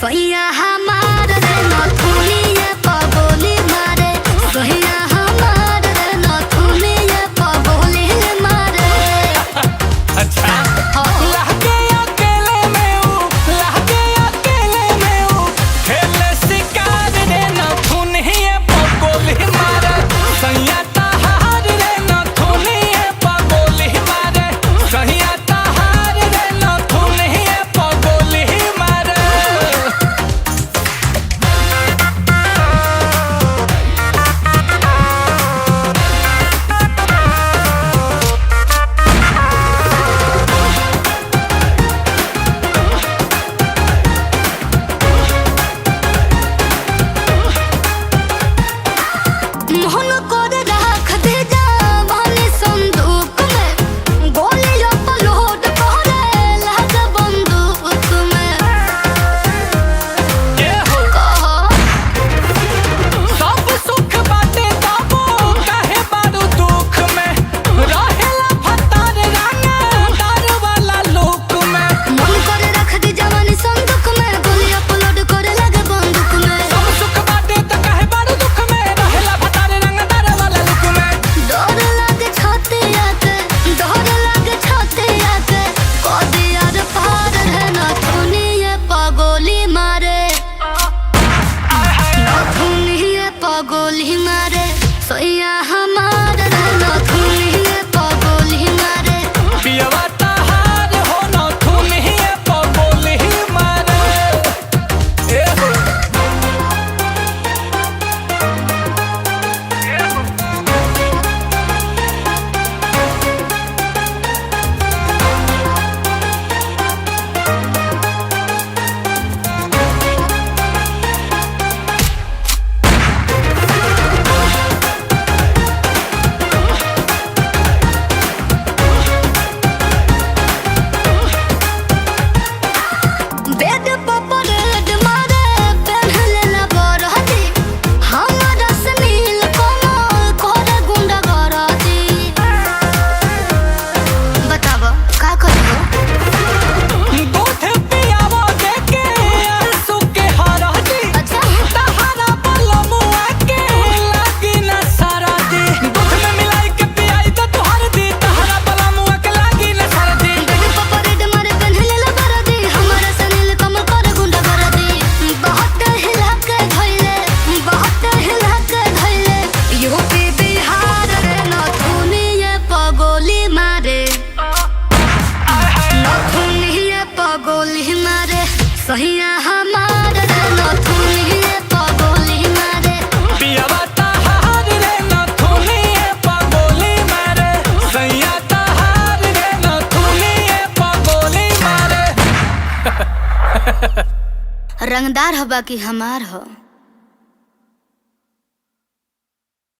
सैया हमार रे नथुनिया पगोली मारे, सैया हमार रे नथुनिया पगोली मारे। अच्छा लहके अकेले में खेले शिकार रे नथुनिया पगोली मारे। सैया तहार रे नथुनिया पगोली मारे, सैया तहार रे नथुनिया पगोली मारे। मोहन कर रख दे जवानी संदूक में, गोली अपलोड करे लग बंदूक में। के हो कहो सब सुख बाटे तबो काहे बारू दुख में, रहेला फतार राना दार वाला लोक में। मन कर रख दे जवानी संदूक में, गोली अपलोड करे लग बंदूक में। सब सुख बाटे त काहे बारू दुख में, रहेला फतार राना दार वाला लोक में। डर लागे छतिया के, डर लागे छतिया के, कदिया रे पार है नथुनिया पगोली मारे, नथुनिया पगोली मारे। सैया हमार रे नथुनिया पगोली मारे। पियवा तहार हो नथुनिया पगोली मारे। ए हो बेड पर परेड मारे, पहनले ना बरहती, हमरा से नील कमल करे गुंडा गरती। बताव का करियो? दूध पियावो देके आंसू के हरदी, अच्छा तहारा बलमुआ के लागी न सरदी। दूध में मिलाई के पियाई त तोहर दी, तहारा बलमुआ के लागी न सरदी। बेड पर परेड मारे, पहनले ना बरहती, हमरा से नील कमल करे गुंडा गरती। बहुत हिला के धइले, बहुत हिला के धइले, यूपी बिहार रे नथुनिया पगोली मारे, नथुनिया पगोली मारे। सैया हमार रे नथुनिया पगोली मारे। पियवा तहार रे नथुनिया पगोली मारे, सैया तहार रे नथुनिया पगोली मारे। रंगदार हबा कि हमार हो।